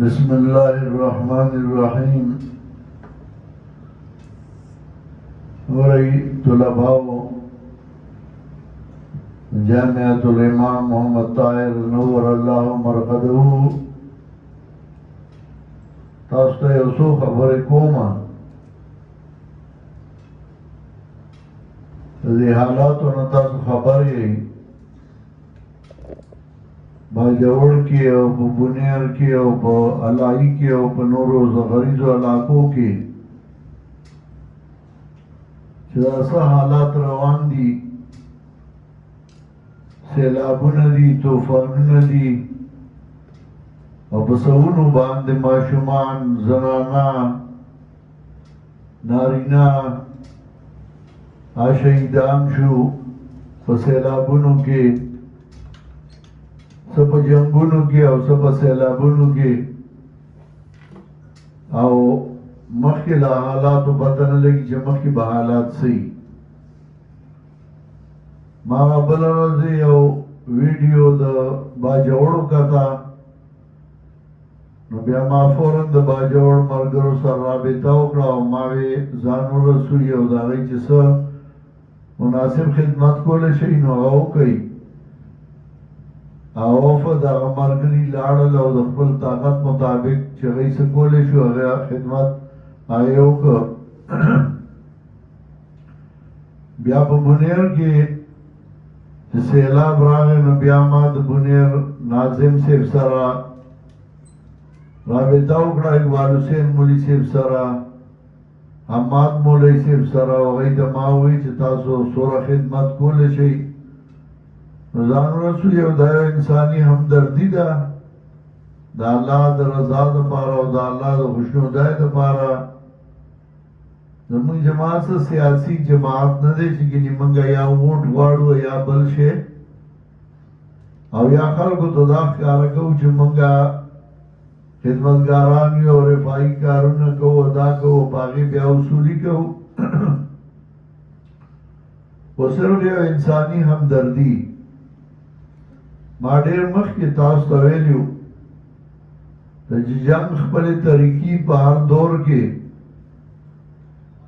بسم الله الرحمن الرحیم. ورئی طلباء جامعۃ الامام محمد طاہر نور اللہ مرقدہ تاسو ته یو څو خبرې کوم. د دې حالاتو نه تاسو خبر یې. باجوړ کې او په بونیر کې او په علایي کې او په نورو غریزو علاقو کې چې دا څه حالات روان دي، سیلابونه دي، طوفانونه دي، او په سوونو باندې ماشومان، زنانا، نارینا شهیدان شو په سیلابونو کې، څه په جنګونو کې او څه په سیلابونو کې. او مخکې له حالاتو پته نه لګي چې مخکې به حالات څه وي. ما بله ورځ یو ویډیو د باجوړو کته، نو بیا ما فوراً د باجوړ ملګرو سره رابطه وکړه او ما وې ځان ورسوي او د هغوی چې څه مناسب خدمت کولی شي نو هغه وکړئ. او وفد هغه ملګري لاړل او د خپل طاقت مطابق چې هغوی څه کولی شو هغه خدمت هغه یې وکړ. بیا په بونیر کې چې سیلاب راغی نو بیا ما د بونیر ناظم صاحب سره رابطه وکړه، اقبال حسین مولوي صاحب سره، حماد مولوي صاحب سره. هغوی ته ما وویل چې تاسو څومره خدمت کولی شئ. ځان رسول یو دا یو انساني همدردي ده، د الله د رضا دپاره او د الله د خوشنودۍ دپاره. زمونږ جماعت څه سیاسي جماعت نه دی چې ګینې موږ یا ووټ غواړو یا بل شی، او یا خلکو ته دا ښکاره کوو چې موږ خدمتګاران یو او رفاهي کارونه کوو، دا کوو، په هغې بیا اصولي کوو. خو صرف یو انساني همدردي. ما ډېر مخکې تاسو ته ویلي وو د جنګ خپلې طریقې په هر دور کې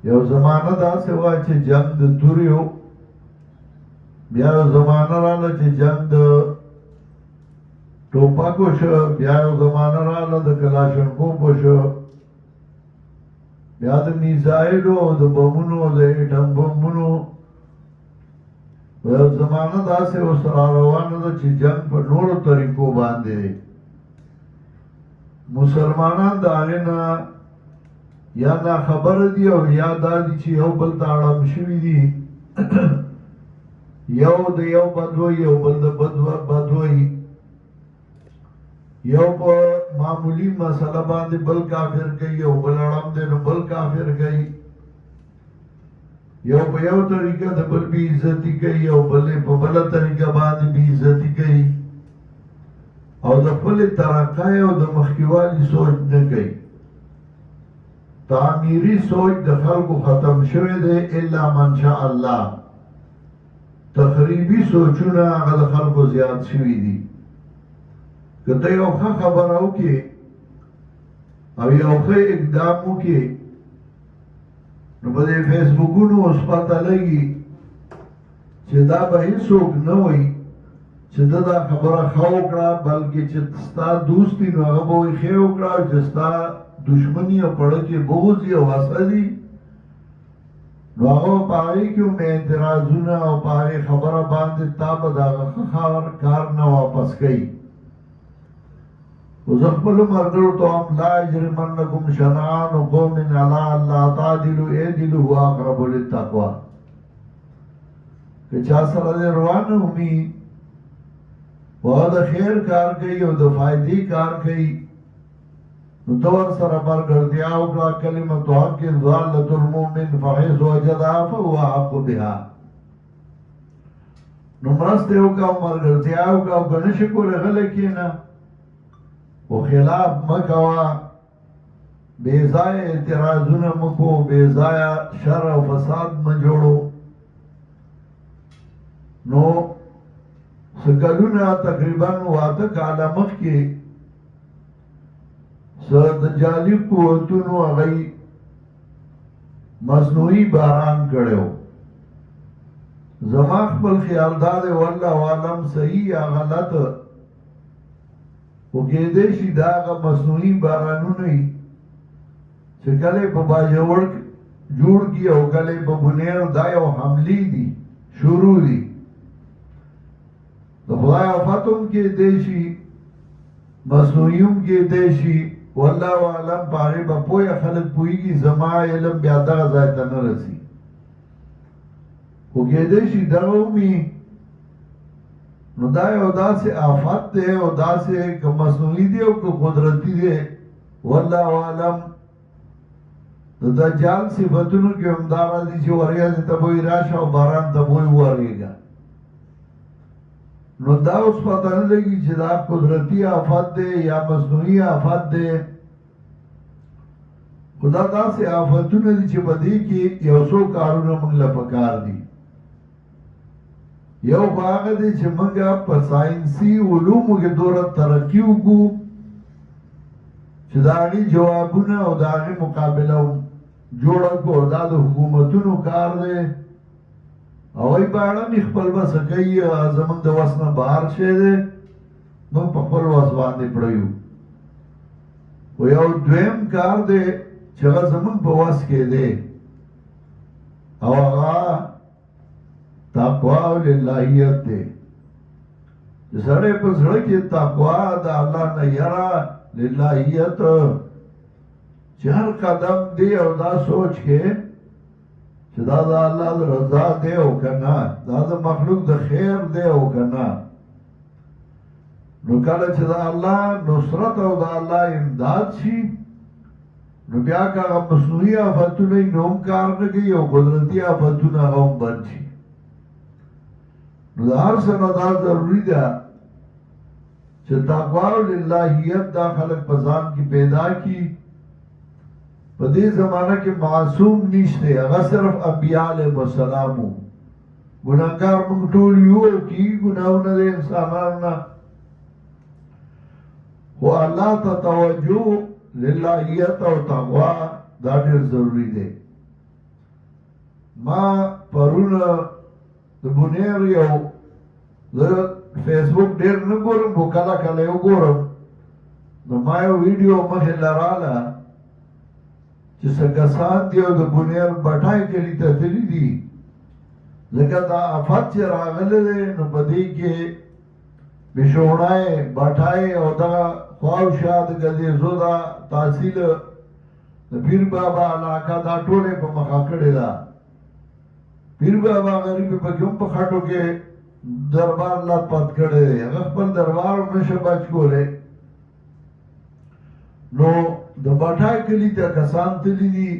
یو زمانه داسې وه چې جنګ د تورې و، بیا یو زمانه راغله چې جنګ د ټوپکو شو، بیا یو زمانه راغله د کلاشنکوفو شو، بیا د میزایلو او د بمونو او د ایټم بمونو. یو زمانه داسې اوس را روانه ده چې جنګ په نورو طریقو باندې دی. مسلمانان د هغې نه یا ناخبره دي او یا دا دي چې یو بل ته اړم شوي دي. یو د یو بد وایي، یو بل د بد وایي. یو په معمولی مسله باندې بل کافر کوي، یو بل اړم دی نو بل کافر کوي. یو په یو طریقه د بل بې عزتي کوي او بل په بله طریقه باندې بې عزتي کوي، او د خپلې ترقۍ او د مخکېوالي سوچ نه کوي. تعمیري سوچ د خلکو ختم شوی دی، الا من شاء الله. تخریبي سوچونه هغه د خلکو زیات شوي دي. که ته یو ښه خبره وکړې او یو ښه اقدام وکړې نو په دې فیسبوکونو اوس پته لګي چې دا به هېڅوک نه وایي چې ده دا خبره ښه وکړه، بلکې چې ستا دوست وي نو هغه به وایي ښې وکړه، او چې ستا دشمني او پړه کې بغض وي او حسدي نو هغه په هغې کې هم اعتراضونه او په هغې خبره باندې تا به د هغه ښه کار نه واپس کوي. خو زه خپلو ملګرو ته وایم لا یجرمنکم شنآن قوم علی الا تعدلوا اعدلوا هو اقرب للتقوی. که چا سره دې روان ومي و هغه د خیر کار کوي او د فایدې کار کوي نو ته ورسره ملګرتیا وکړه. کلمة حق ضالة المؤمن فحيث وجدها فهو احق بها. نو مرسته وکړه او ملګرتیا وکړه، او که نشې کولی غلی کښېنه و خلاف مکوه، بے ځایه اعتراضونه مکو، بے ځایه شر او فساد مه جوړو. نو څه کلونه تقریبا 8 کاله مخکې څه د جعلي قوتونو هغه مصنوعي باران کړو. زما خپل خیال دا دی والله عالم صحیح یا غلط خو کېدای شي دا هغه مصنوعي بارانونه وي چې کله په باجوړ جوړ کی او کله په بنیر دا یو حملې دي شروع دي. د خدای آفتم کېدای شي مصنوعیم کېدای شي والله عالم په هغې به پوهه خلک پوهېږي. زما علم بیا دغه ځای ته نه رسي خو کېدای شي دغه ومي. نو دا یو داسې آفت دی او داسې که مصنوعي دی او که قدرتي دی والله عالم. د دجال صفتونو کې هم دا راځي چې وریځې ته به یې راشه او باران ته به یې وورېږه. نو دا اوس پته نه لګي چې دا قدرتي آفت دی یا مصنوعي آفت دی. خو دا داسې آفتونه دي چې په دې کې یو څو کارونه موږ له پکار دي. یو خو هغه دی چې موږ په ساینسي علومو کې دومره ترقي وکړو چې د هغې جوابونه او د هغې مقابله جوړه کړو. دا د حکومتونو کار دی او ای باړه می خپل بس کوي زمونږ د وس نه بهر شی دی موږ په خپل وس باندې پړیو. خو یو دویم کار دی چې هغه زمونږ په وس کې دی او هغه تقوا او للهیت دی. چې سړی په زړه کې تقوا د الله نه یره للهیت چې هر قدم دی او دا سوچ کې چې دا د الله د رضا دی او که نه دا د مخلوق د خیر دی او که نه. نو کله چې د الله نصرت او د الله امداد شي نو بیا که هغه مصنوعي آفتونه یې نو هم کار نه کوي او قدرتي آفتونه هغه هم بند شي. نو د هر څه نه دا ضروري ده چې تقوا او للهیت دا خلک په ځان کې پیدا کړي. په دې زمانه کې معصوم نشته هغه صرف انبیاء علیهم السلام وو. ګناهګار موږ ټول یو او کېږي ګناهونه د انسانانو نه. خو الله ته توجه للهیت او تقوا دا ډېر ضروري دی. ما پرون د بنیر یو زه فیسبوک ډېر نه ګورم خو کله کله یې وګورم نو ما یو ویډیو مخې له راله چې څه کسان دي او د بنیر بټای کلي ته تللي دي ځکه دا آفت چې راغلی دی نو په دې کې بشوڼی بټای او دغه خواوشا د ګزیزو دا تحصیل د پیر بابا علاقه دا ټولې په مخه کړې ده. پیر بابا غریب پکې هم په خټو کې دربار لات پات کړی دی. هغه خپل دربار هم نشه بچ کولی. نو د بټای کلي ته کسان تللي دي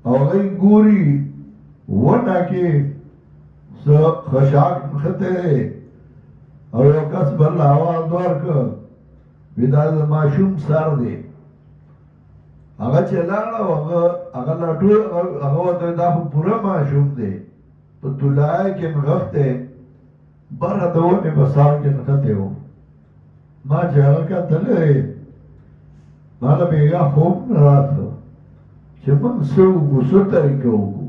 او هغوی ګوري ونه کې څه خشاک نښتی دی او یو کس بل آواز ورکړ وی دا د ماشوم سر دی. هغه چې لاړه هغه لټول هغه ورته دا خو پوره ماشوم دی په طلایه کې نغښتی بره د ونې په سر کې نښتی و. ما چې هغه کتلی ماله بېګا خوب نه راتلو چې موږ څه وکړو څه طریقه وکړو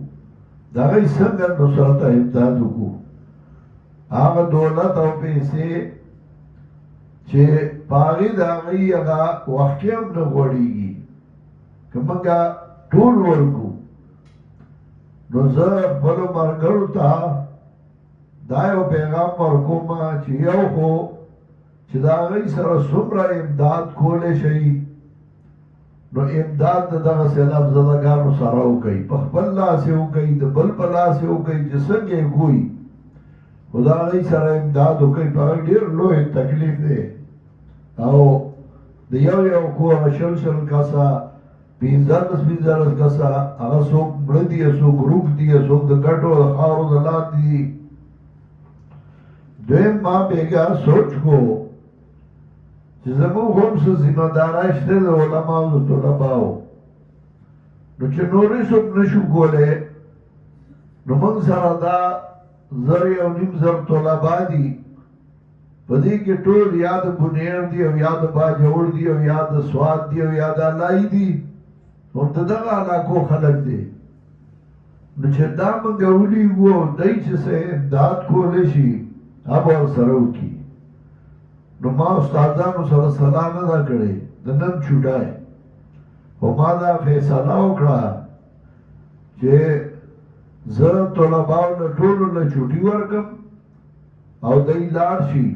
د هغوی څنګه نصرت او امداد وکړو. هغه دولت او پیسې چې په هغې د هغوی هغه وخت کې هم نه غوړېږي که موږ ټول ورکړو نو زه خپلو ملګرو ته دا یو پیغام ورکوم چې یو خو چې د هغوی سره څومره امداد کولی شئ نو امداد د دغه سیلاب زدګانو سره وکړئ. په خپل لاس یې وکړئ د بل په لاس یې وکړئ چې څنګه یې کوئ خو د هغوی سره امداد وکړئ. په هغه ډېر لوی تکلیف دی او د یو یو کور شل کسه 15 کسه هغه څوک مړه دي څوک روږ دي څوک د ګټو د خاورو د لاندې دي. دویم ما بېګا سوچ کو چې زموږ هم څه ذمه دارۍ شته د علماو د طلباو نو چې نورې څوک نشو کولی نو موږ سره دا 1.5 زره طلبا دي په دې کې ټول یا د بنیر دي او یا د باجوړ دي او یا د سواد دي او یا د علای دي هم د دغه علاقو خلک دي نو چې دا موږ ولیږو او دی چې څه امداد کولی شي هغه ورسره وکړي نو ما استادانو سره سلا نه ده کړې د نن چوټای خو ما دا فیصله وکړه چې زه طلباو له ټولو له چوټي ورکم او دی لاړ شي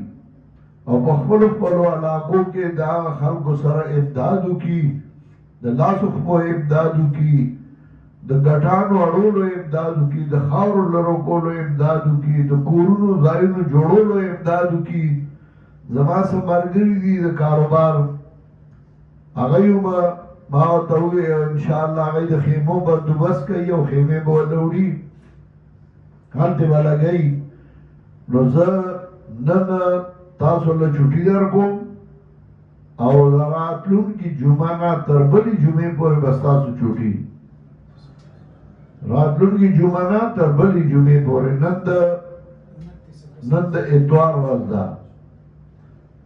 او په خپلو خپلو علاقو کې د هغه خلکو سره امداد وکړي د لاسو خپو امداد وکړي د ګټانو اړولو امداد وکړي د خاورو لرو کولو امداد وکړي د کورونو ځایونو جوړولو امداد وکړي زما څه ملګري دي د کاروبار هغه یې ما ورته وویل انشاءالله هغه د خیمو بندوبست کوي او خیمې به ورته وړي هلته به لګوي نو زه نن تاسو له چوټي درکوم او راتلونکي جمعه نه تر بلې جمعې پورې به ستاسو چوټي راتلونکي جمعه نه تر بلې جمعې پورې نن د اتوار ورځ ده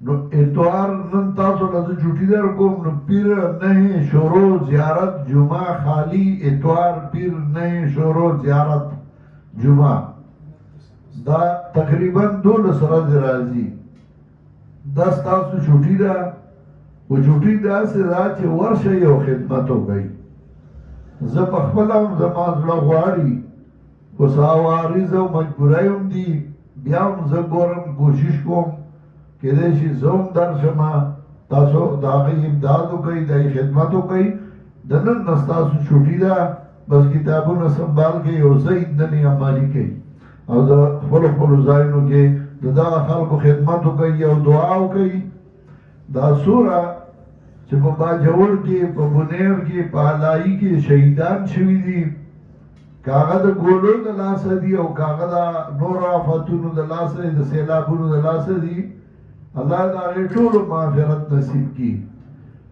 نو اتوار نن تاسو له چوټي درکوم نو پیر نه شروع زیارت جمعه خالی اتوار پیر نه شروع زیارت جمعه دا تقریبا 12 ورځې راځي دا ستاسو چوټي ده و چوټي داسې ده چې ورشه یو خدمت وکړئ زه په خپله هم زما زړه غواړي خو څه عوارض او مجبورۍ هم دي بیا هم زه ګورم کوشش کوم کېدای شي زه هم درشم تاسو د هغې امداد وکړئ د هغې خدمت وکړئ د نن نه ستاسو چوټي ده بس کتابونه سنبال کړئ او زه نن یې عملي کوئ او د خپلو خپلو ځایونو کې د دغه خلکو خدمت وکړئ او دعا وکړئ دا سوره چې په باجوړ کې په بنیر کې په علایي کې شهیدان شوي دي که هغه د ګولو د لاسه دي او که هغه د نورو آفتونو د لاسه دي د سیلابونو د لاسه دي الله د هغې ټولو مغفرت نصیب کړي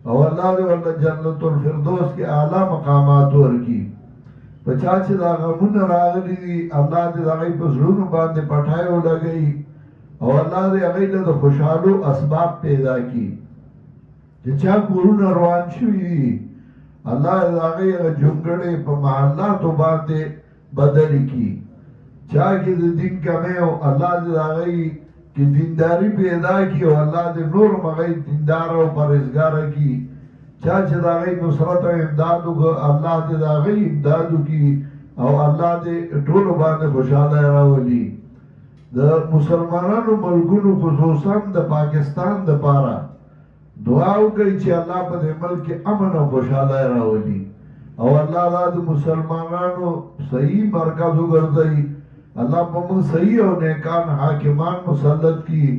او الله دې ورته جنت الفردوس کې اعلی مقامات ورکړي په چا چې دا غمونه راغلي دي الله دې د هغې په زړونو باندې پټای ولګوي او الله دې هغې له د خوشحالو اسباب پیدا کړي چې چا کورونه روان شوي دي الله دې د هغې هغه جونګړې په محلاتو باندې بدلې کړي چا کې د دین کمی او الله دې د هغې کې دینداري پیدا کړي او الله دې نور هم هغې دینداره او پرهیزګاره کړي چا چې د هغې نصرت او امداد وکړه الله دې د هغې امداد وکړي او الله دې ټولو باندې خوشحالی راولي د مسلمانانو ملکونو خصوصا د پاکستان دپاره دعا وکړئ چې الله په دې ملک کې امن او خوشحالی راولي او الله دا د مسلمانانو صحیح مرکز وګرځوي الله په موږ صحیح او نیکان حاکمان مسلط کړي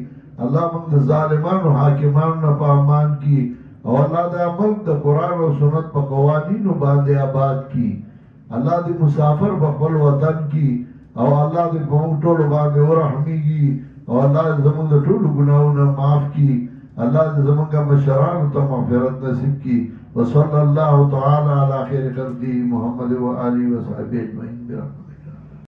الله موږ د ظالمانو حاکمانو نه په امان کړي او الله دا ملک د قرآن او سنت په قوانینو باندې آباد کړي الله دې مسافر په خپل وطن کې او الله دې په موږ ټولو باندې ورحمېږي او الله دې زموږ د ټولو ګناهونه معاف کړي الله دې زموږ مشرانو ته مغفرت نصیب کړي وصلی الله تعالی علی خیر خلقه محمد و آله و صحبه اجمعین برحمته